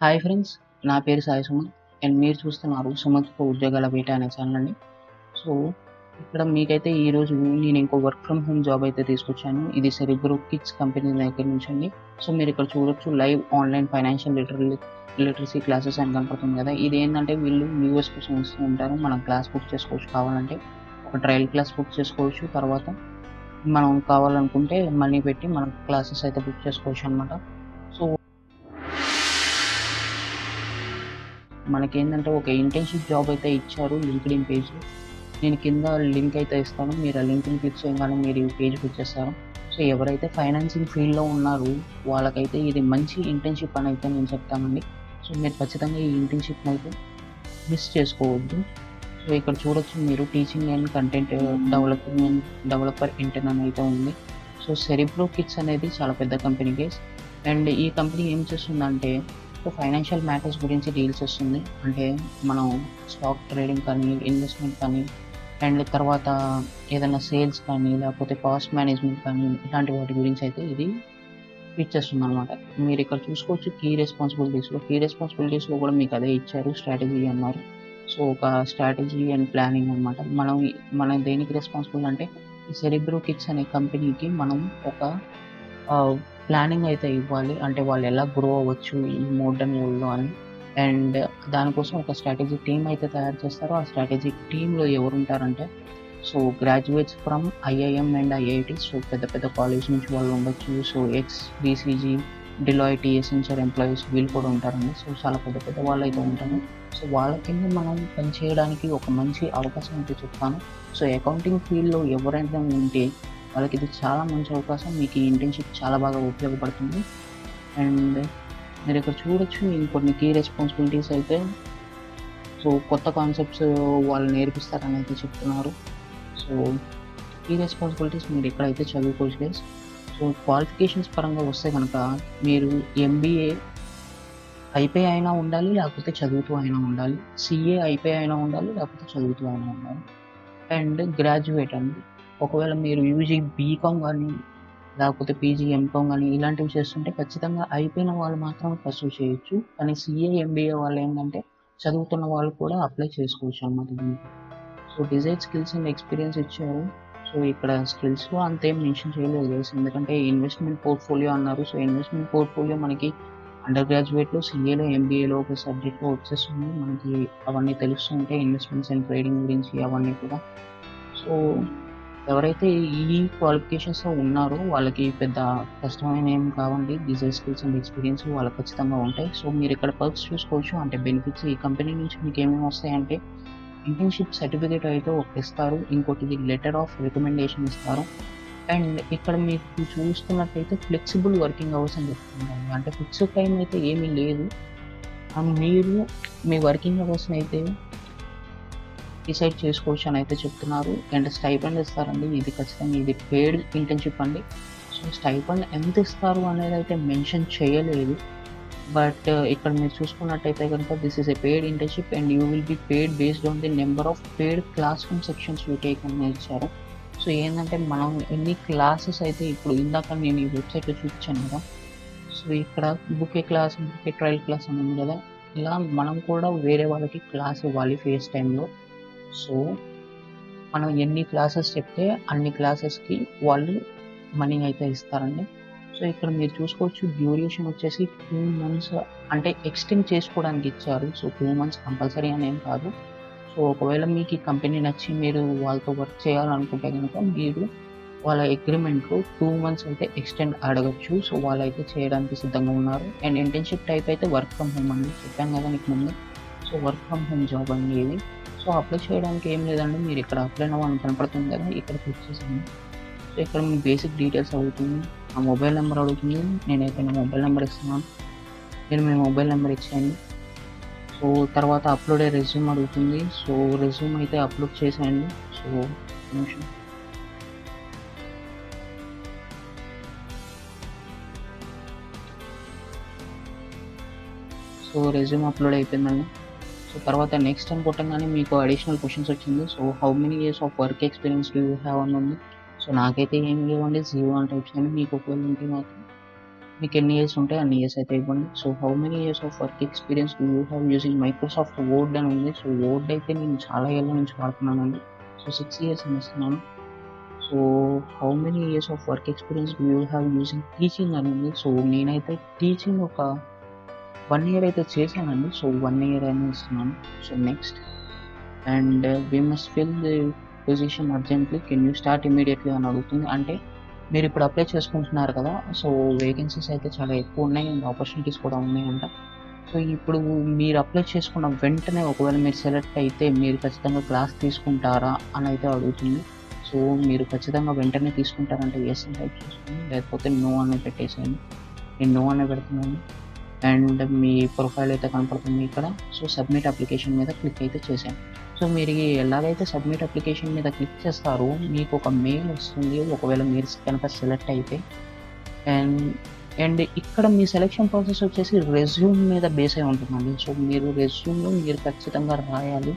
Hi friends, నా పేరు Sai Suman and మీరు చూస్తున్నారు సుమన్‌తో ఉద్యోగాల వేట అనే ఛానల్ అండి. సో, ఇక్కడ మీకైతే ఈరోజు నేను ఇంకో వర్క్ ఫ్రమ్ హోమ్ జాబ్ అయితే తీసుకొచ్చాను. ఇది సెరెబ్రో కిడ్స్ కంపెనీ దగ్గర నుంచి అండి. సో, మీరు ఇక్కడ చూడొచ్చు live online financial literacy classes అని కనపడుతుంది కదా! ఇది ఏంటంటే వీళ్ళు వ్యూవర్స్ కోసం ఇస్తూ ఉంటారు. మనం క్లాస్ బుక్ చేసుకోవచ్చు కావాలంటే. ఒక ట్రయల్ క్లాస్ బుక్ చేసుకోవచ్చు. తర్వాత మనం కావాలనుకుంటే మనీ పెట్టి మనం క్లాసెస్ అయితే బుక్ చేసుకోవచ్చు అనమాట. సో మనకేందంటే ఒక ఇంటర్న్‌షిప్ జాబ్ అయితే ఇచ్చారు లింక్డ్ఇన్ పేజ్‌లో. నేను కింద లింక్ అయితే ఇస్తాను. మీరు ఆ లింక్‌ని క్లిక్ చేయగానే మీరు ఈ పేజ్‌కి వచ్చేస్తారు. సో, ఎవరైతే ఫైనాన్సింగ్ ఫీల్డ్‌లో ఉన్నారో వాళ్ళకైతే ఇది మంచి ఇంటర్న్‌షిప్ అని అయితే నేను చెప్తానండి. సో, మీరు ఖచ్చితంగా ఈ ఇంటర్న్‌షిప్‌ని అయితే మిస్ చేసుకోవద్దు. సో, ఇక్కడ చూడొచ్చు మీరు teaching and content developer intern అని అయితే ఉంది. సో, సెరెబ్రో కిడ్స్ అనేది చాలా పెద్ద కంపెనీ గైస్. అండ్ ఈ కంపెనీ ఏం చేస్తుందంటే ఫైనాన్షియల్ మ్యాటర్స్ గురించి డీల్ చేస్తుంది. అంటే మనం స్టాక్ ట్రేడింగ్ కానీ, ఇన్వెస్ట్‌మెంట్ కానీ అండ్ తర్వాత ఏదైనా సేల్స్ కానీ, లేకపోతే కాస్ట్ మేనేజ్‌మెంట్ కానీ ఇలాంటి వాటి గురించి అయితే ఇది ఇచ్చేస్తుందనమాట. మీరిక్కడ చూసుకోవచ్చు కీ రెస్పాన్సిబిలిటీస్‌లో కూడా మీకు అదే ఇచ్చారు. స్ట్రాటజీ అన్నారు. సో, ఒక స్ట్రాటజీ అండ్ ప్లానింగ్ అనమాట. మనం దేనికి రెస్పాన్సిబుల్ అంటే ఈ సెరెబ్రో కిడ్స్ అనే కంపెనీకి మనం ఒక ప్లానింగ్ అయితే ఇవ్వాలి. అంటే వాళ్ళు ఎలా గ్రో అవ్వచ్చు ఈ మోడర్న్ వరల్డ్‌లో అని. అండ్ దానికోసం ఒక స్ట్రాటజిక్ టీమ్ అయితే తయారు చేస్తారు. ఆ స్ట్రాటజిక్ టీమ్‌లో ఎవరుంటారంటే so, graduates from IIM and IITs. So, పెద్ద పెద్ద కాలేజ్ నుంచి వాళ్ళు ఉండొచ్చు. So, BCG, Deloitte, essential employees వీళ్ళు కూడా ఉంటారండి. సో, చాలా పెద్ద పెద్ద వాళ్ళైతే ఉంటారు. సో, వాళ్ళ కింద మనం పనిచేయడానికి ఒక మంచి అవకాశం అయితే చెప్తాను. సో, అకౌంటింగ్ ఫీల్డ్‌లో ఎవరైనా ఉంటే వాళ్ళకి ఇది చాలా మంచి అవకాశం. మీకు ఈ ఇంటర్న్‌షిప్ చాలా బాగా ఉపయోగపడుతుంది. అండ్ మీరిక్కడ చూడొచ్చు ఇంకొన్ని కీ రెస్పాన్సిబిలిటీస్ అయితే సో, కొత్త కాన్సెప్ట్స్ వాళ్ళు నేర్పిస్తారని అయితే చెప్తున్నారు. సో, కీ రెస్పాన్సిబిలిటీస్ మీరు ఎక్కడైతే చదువుకోవచ్చు గైస్. సో, క్వాలిఫికేషన్స్ పరంగా వస్తే గనక మీరు ఎంబీఏ అయిపోయి అయినా ఉండాలి, లేకపోతే చదువుతూ అయినా ఉండాలి. సీఏ అయిపోయి అయినా ఉండాలి, లేకపోతే చదువుతూ అయినా ఉండాలి. అండ్ గ్రాడ్యుయేట్ అండి. ఒకవేళ మీరు యూజీ బీకామ్ గానీ, లేకపోతే పీజీ ఎంకామ్ గానీ ఇలాంటివి చేస్తుంటే ఖచ్చితంగా అయిపోయిన వాళ్ళు మాత్రమే పర్సూ చేయొచ్చు. కానీ సీఏ, ఎంబీఏ వాళ్ళేంటంటే చదువుతున్న వాళ్ళు కూడా అప్లై చేసుకోవచ్చు అన్నమాట దీనికి. So, desired skills and experience ఇచ్చారు. సో, ఇక్కడ స్కిల్స్‌లో అంతేం మెన్షన్ చేయలేదు గైస్. ఎందుకంటే ఇన్వెస్ట్‌మెంట్ పోర్ట్‌ఫోలియో అన్నారు. సో, ఇన్వెస్ట్‌మెంట్ పోర్ట్‌ఫోలియో మనకి అండర్ గ్రాడ్యుయేట్‌లో, సీఏలో, ఎంబీఏలో ఒక సబ్జెక్ట్‌లో వచ్చేస్తుంది. మనకి అవన్నీ తెలుస్తూ ఉంటాయి. ఇన్వెస్ట్‌మెంట్స్ అండ్ ట్రేడింగ్ గురించి అవన్నీ కూడా. సో, ఎవరైతే ఈ క్వాలిఫికేషన్స్‌లో ఉన్నారో వాళ్ళకి పెద్ద కష్టమైనవి ఏమి కావండి. డిజైర్డ్ స్కిల్స్ అండ్ ఎక్స్‌పీరియన్స్ వాళ్ళకి ఖచ్చితంగా ఉంటాయి. సో, మీరిక్కడ పర్క్స్ చూసుకోవచ్చు. అంటే బెనిఫిట్స్ ఈ కంపెనీ నుంచి మీకేమేమి వస్తాయంటే ఇంటర్న్‌షిప్ సర్టిఫికేట్ అయితే ఒకటిస్తారు. ఇంకోటి లెటర్ ఆఫ్ రికమెండేషన్ ఇస్తారు. అండ్ ఇక్కడ మీకు చూస్తున్నట్టయితే ఫ్లెక్సిబుల్ వర్కింగ్ అవర్స్ అని చెప్తున్నారు. అంటే ఫిక్స్డ్ టైమ్ అయితే ఏమీ లేదు. మీరు మీ వర్కింగ్ అవర్స్‌ని అయితే డిసైడ్ చేసుకోవచ్చు అని అయితే చెప్తున్నారు. అండ్ స్టైపెండ్ ఇస్తారండి. ఇది ఖచ్చితంగా ఇది పెయిడ్ ఇంటర్న్‌షిప్ అండి. సో, స్టైపెండ్ ఎంత ఇస్తారు అనేదైతే మెన్షన్ చేయలేదు. బట్ ఇక్కడ మీరు చూసుకున్నట్టయితే కనుక this is a paid internship and you will be paid based on the number of paid class room sections you take అని ఇచ్చారు. సో, ఏందంటే మనం ఎన్ని క్లాసెస్ అయితే ఇప్పుడు ఇందాక నేను ఈ వెబ్‌సైట్‌లో చూపించాను కదా! సో, ఇక్కడ బుక్ ఏ ట్రయల్ క్లాస్ అని ఉంది కదా! ఇలా మనం కూడా వేరే వాళ్ళకి క్లాస్ ఇవ్వాలి ఫేస్ టైమ్‌లో. సో, మనం ఎన్ని క్లాసెస్ చెప్తే అన్ని క్లాసెస్‌కి వాళ్ళు మనీ అయితే ఇస్తారండి. సో, ఇక్కడ మీరు చూసుకోవచ్చు డ్యూరేషన్ వచ్చేసి 2 మంత్స్ అంటే ఎక్స్టెండ్ చేసుకోవడానికి ఇచ్చారు. సో, 2 మంత్స్ కంపల్సరీ అని ఏం కాదు. సో, ఒకవేళ మీకు ఈ కంపెనీ నచ్చి మీరు వాళ్ళతో వర్క్ చేయాలనుకుంటే గనుక మీరు వాళ్ళ అగ్రీమెంట్‌లో 2 మంత్స్ అయితే ఎక్స్టెండ్ అడగొచ్చు. సో, వాళ్ళైతే చేయడానికి సిద్ధంగా ఉన్నారు. అండ్ ఇంటర్న్‌షిప్ టైప్ అయితే వర్క్ ఫ్రమ్ హోమ్ అండి. చెప్పాను కదా మీకు ముందు. So, work from home job అండి ఇది. సో, అప్లై చేయడానికి ఏం లేదండి. మీరు ఇక్కడ అప్లై నౌ అని కనపడుతుంది కదా! ఇక్కడ క్లిక్ చేసేయండి. సో, ఇక్కడ మీ బేసిక్ డీటెయిల్స్ అడుగుతుంది. నా మొబైల్ నెంబర్ అడుగుతుంది. నేనైతే నా మొబైల్ నెంబర్ ఇస్తున్నాను. మీరు మీ మొబైల్ నెంబర్ ఇచ్చేయండి. సో, తర్వాత అప్లోడ్ ఏ రెజ్యూమ్ అడుగుతుంది. సో, రెజ్యూమ్ అయితే అప్లోడ్ చేసేయండి. సో, ఒక్క నిమిషం. సో, రెజ్యూమ్ అప్లోడ్ అయిపోయిందండి. సో, తర్వాత నెక్స్ట్ అని కొట్టంగానే మీకు అడిషనల్ క్వెషన్స్ వచ్చింది. So, how many years of work experience do you have అని ఉంది. సో, నాకైతే ఏమి లేవండి. 0 అని టైప్ చేయండి. మీకు ఒకవేళ ఉంటే మాత్రం మీకు ఎన్ని ఇయర్స్ ఉంటే అన్ని ఇయర్స్ అయితే ఇవ్వండి. So how many years of work experience do you have using Microsoft word అని ఉంది. సో వర్డ్ అయితే నేను చాలా ఏళ్ళ నుంచి వాడుతున్నానండి. సో 6 ఇయర్స్ అని ఇస్తున్నాను. So how many years of work experience do you have using teaching అని ఉంది. సో నేనైతే టీచింగ్ ఒక 1 ఇయర్ అయితే చేశానండి. సో 1 ఇయర్ అని ఇస్తున్నాను. So next and we must fill the position urgently, can you start immediately అని అడుగుతుంది. అంటే మీరు ఇప్పుడు అప్లై చేసుకుంటున్నారు కదా, సో వేకెన్సీస్ అయితే చాలా ఎక్కువ ఉన్నాయి అండ్ ఆపర్చునిటీస్ కూడా ఉన్నాయంట. సో ఇప్పుడు మీరు అప్లై చేసుకున్న వెంటనే ఒకవేళ మీరు సెలెక్ట్ అయితే మీరు ఖచ్చితంగా క్లాస్ తీసుకుంటారా అని అయితే అడుగుతుంది. సో మీరు ఖచ్చితంగా వెంటనే తీసుకుంటారంటే ఎస్ అని టైప్ చేసుకోండి, లేకపోతే నో అని పెట్టేసేయండి. నేను నో అనే పెడుతున్నాను అండ్ మీ ప్రొఫైల్ అయితే కనపడుతుంది ఇక్కడ. సో సబ్మిట్ అప్లికేషన్ మీద క్లిక్ అయితే చేశాను. సో మీరు ఎలాగైతే సబ్మిట్ అప్లికేషన్ మీద క్లిక్ చేస్తారో మీకు ఒక మెయిల్ వస్తుంది ఒకవేళ మీరు కనుక సెలెక్ట్ అయితే. అండ్ ఇక్కడ మీ సెలెక్షన్ ప్రాసెస్ వచ్చేసి రెజ్యూమ్ మీద బేస్ అయి ఉంటుందండి. సో మీరు రెజ్యూమ్లో మీరు ఖచ్చితంగా రాయాలి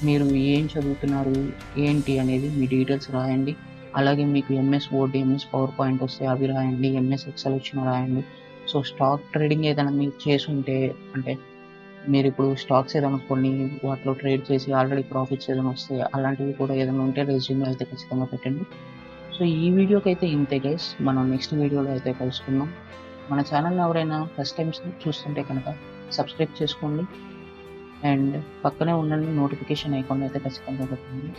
మీరు ఏం చదువుతున్నారు ఏంటి అనేది మీ డీటెయిల్స్ రాయండి. అలాగే మీకు MS word, MS power point వస్తే అవి రాయండి, ఎంఎస్ ఎక్సెల్ వచ్చిన రాయండి. సో స్టాక్ ట్రేడింగ్ ఏదైనా మీరు చేసుంటే, అంటే మీరు ఇప్పుడు స్టాక్స్ ఏదైనా కొన్ని వాటిలో ట్రేడ్ చేసి ఆల్రెడీ ప్రాఫిట్స్ ఏదైనా వస్తాయి అలాంటివి కూడా ఏదైనా ఉంటే రెజ్యూమ్లో అయితే ఖచ్చితంగా పెట్టండి. సో ఈ వీడియోకి అయితే ఇంతే గైస్, మనం నెక్స్ట్ వీడియోలో అయితే కలుసుకుందాం. మన ఛానల్ని ఎవరైనా ఫస్ట్ టైమ్స్ చూస్తుంటే కనుక సబ్స్క్రైబ్ చేసుకోండి అండ్ పక్కనే ఉన్న నోటిఫికేషన్ ఐకాన్ అయితే ఖచ్చితంగా పెట్టండి.